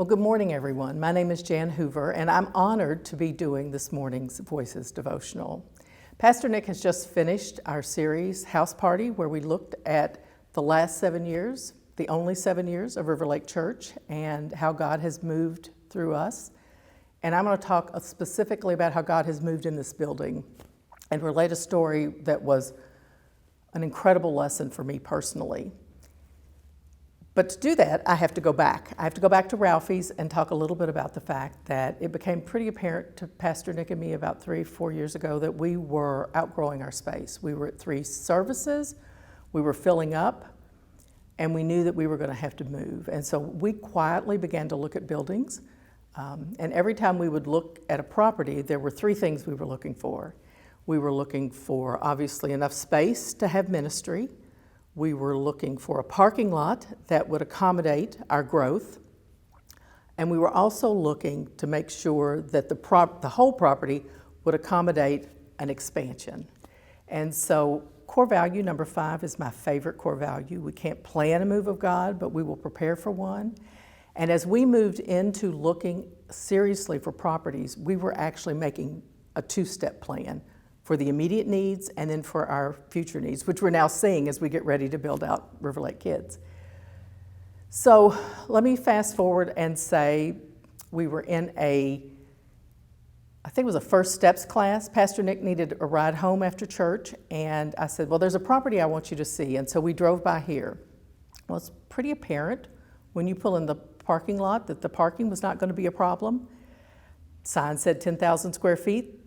Well, good morning, everyone. My name is Jan Hoover, and I'm honored to be doing this morning's Voices devotional. Pastor Nick has just finished our series, House Party, where we looked at the last 7 years, the only 7 years of RiverLake Church, and how God has moved through us. And I'm going to talk specifically about how God has moved in this building and relate a story that was an incredible lesson for me personally. But to do that, I have to go back. I have to go back to Ralphie's and talk a little bit about the fact that it became pretty apparent to Pastor Nick and me about 3-4 years ago that we were outgrowing our space. We were at 3 services, we were filling up, and we knew that we were going to have to move. And so we quietly began to look at buildings. And every time we would look at a property, there were 3 things we were looking for. We were looking for, obviously, enough space to have ministry. We were looking for a parking lot that would accommodate our growth. And we were also looking to make sure that the whole property would accommodate an expansion. And so core value number 5 is my favorite core value. We can't plan a move of God, but we will prepare for one. And as we moved into looking seriously for properties, we were actually making a 2-step plan for the immediate needs and then for our future needs, which we're now seeing as we get ready to build out RiverLake Kids. So let me fast forward and say we were in I think it was a First Steps class. Pastor Nick needed a ride home after church, and I said, well, there's a property I want you to see. And so we drove by here. Well, it's pretty apparent when you pull in the parking lot that the parking was not going to be a problem. Sign said 10,000 square feet.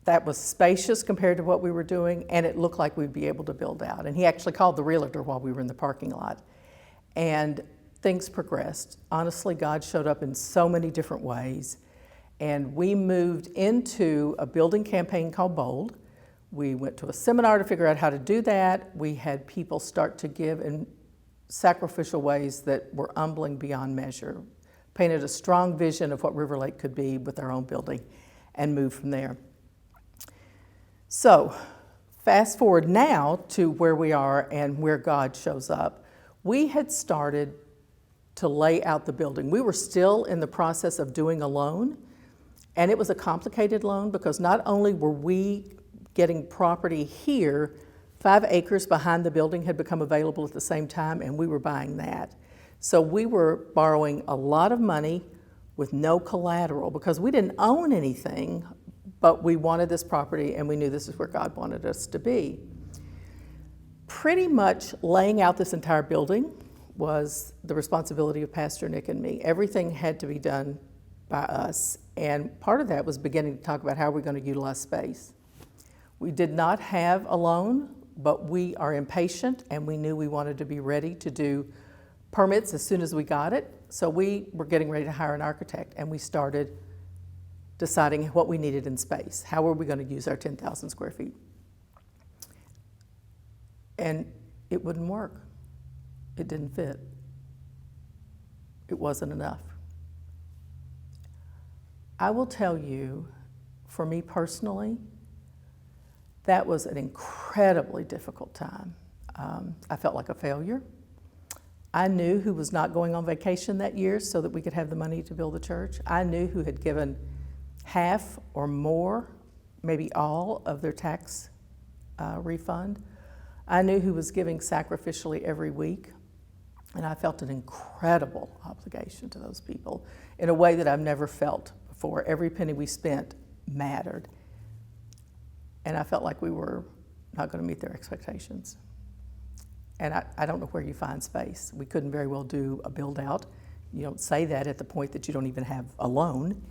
That was spacious compared to what we were doing, and it looked like we'd be able to build out. And he actually called the realtor while we were in the parking lot. And things progressed. Honestly, God showed up in so many different ways. And we moved into a building campaign called Bold. We went to a seminar to figure out how to do that. We had people start to give in sacrificial ways that were humbling beyond measure. Painted a strong vision of what RiverLake could be with our own building and moved from there. So, fast forward now to where we are and where God shows up. We had started to lay out the building. We were still in the process of doing a loan, and it was a complicated loan because not only were we getting property here, 5 acres behind the building had become available at the same time, and we were buying that. So we were borrowing a lot of money with no collateral because we didn't own anything, but we wanted this property and we knew this is where God wanted us to be. Pretty much laying out this entire building was the responsibility of Pastor Nick and me. Everything had to be done by us, and part of that was beginning to talk about how we're going to utilize space. We did not have a loan, but we are impatient and we knew we wanted to be ready to do permits as soon as we got it. So we were getting ready to hire an architect, and we started deciding what we needed in space. How were we going to use our 10,000 square feet? And it wouldn't work. It didn't fit. It wasn't enough. I will tell you, for me personally, that was an incredibly difficult time. I felt like a failure. I knew who was not going on vacation that year so that we could have the money to build the church. I knew who had given half or more, maybe all, of their tax refund. I knew who was giving sacrificially every week, and I felt an incredible obligation to those people in a way that I've never felt before. Every penny we spent mattered, and I felt like we were not going to meet their expectations. And I don't know where you find space. We couldn't very well do a build out. You don't say that at the point that you don't even have a loan.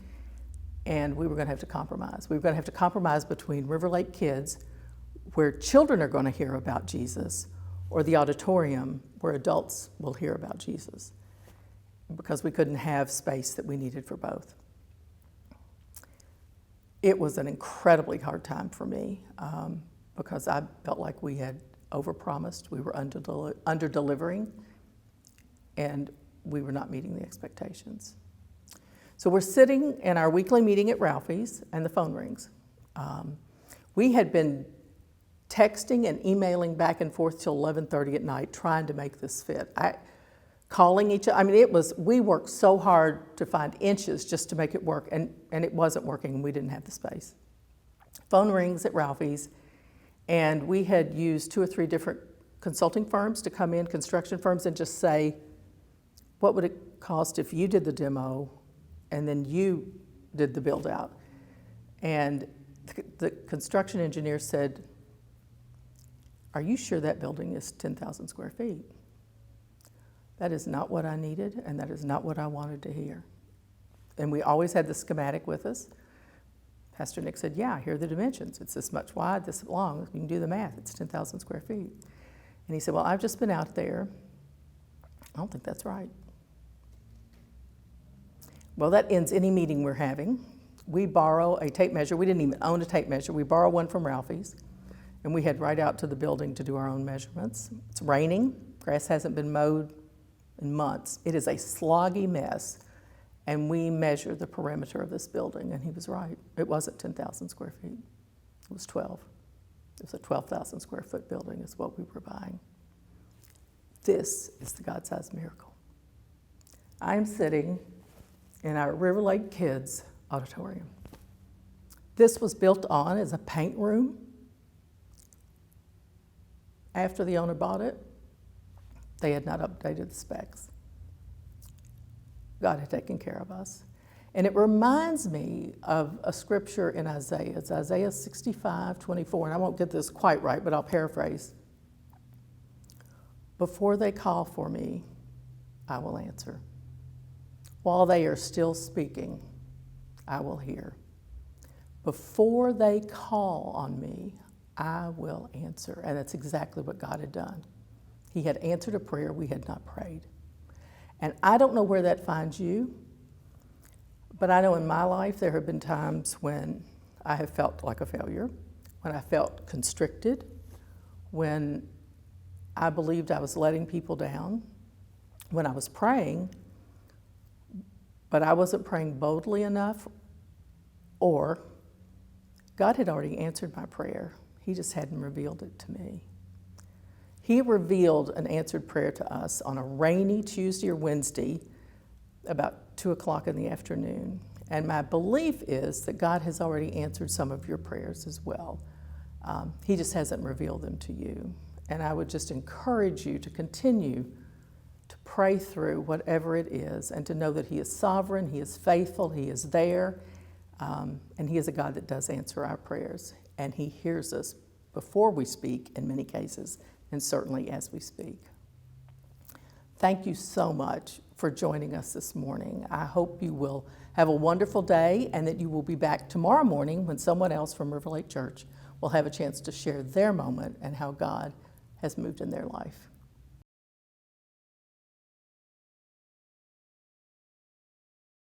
And we were going to have to compromise. We were going to have to compromise between RiverLake Kids, where children are going to hear about Jesus, or the auditorium, where adults will hear about Jesus, because we couldn't have space that we needed for both. It was an incredibly hard time for me because I felt like we had overpromised, we were under-delivering, and we were not meeting the expectations. So we're sitting in our weekly meeting at Ralphie's, and the phone rings. We had been texting and emailing back and forth till 11:30 at night trying to make this fit. calling each other. I mean, we worked so hard to find inches just to make it work, and it wasn't working, and we didn't have the space. Phone rings at Ralphie's, and we had used 2 or 3 different consulting firms to come in, construction firms, and just say, what would it cost if you did the demo and then you did the build out? And the construction engineer said, are you sure that building is 10,000 square feet? That is not what I needed, and that is not what I wanted to hear. And we always had the schematic with us. Pastor Nick said, yeah, here are the dimensions. It's this much wide, this long. You can do the math. It's 10,000 square feet. And he said, well, I've just been out there. I don't think that's right. Well, that ends any meeting we're having. We borrow a tape measure. We didn't even own a tape measure. We borrow one from Ralphie's, and we head right out to the building to do our own measurements. It's raining. Grass hasn't been mowed in months. It is a sloggy mess, and we measure the perimeter of this building, and he was right. It wasn't 10,000 square feet. It was 12. It was a 12,000 square foot building is what we were buying. This is the God-sized miracle. I'm sitting in our RiverLake Kids auditorium. This was built on as a paint room. After the owner bought it, they had not updated the specs. God had taken care of us. And it reminds me of a scripture in Isaiah. It's Isaiah 65:24, and I won't get this quite right, but I'll paraphrase. Before they call for me, I will answer. While they are still speaking, I will hear. Before they call on me, I will answer. And that's exactly what God had done. He had answered a prayer we had not prayed. And I don't know where that finds you, but I know in my life there have been times when I have felt like a failure, when I felt constricted, when I believed I was letting people down, when I was praying, but I wasn't praying boldly enough, or God had already answered my prayer. He just hadn't revealed it to me. He revealed an answered prayer to us on a rainy Tuesday or Wednesday about 2 o'clock in the afternoon. And my belief is that God has already answered some of your prayers as well. He just hasn't revealed them to you. And I would just encourage you to continue to pray through whatever it is and to know that He is sovereign, He is faithful, He is there, and He is a God that does answer our prayers. And He hears us before we speak in many cases, and certainly as we speak. Thank you so much for joining us this morning. I hope you will have a wonderful day and that you will be back tomorrow morning when someone else from RiverLake Church will have a chance to share their moment and how God has moved in their life.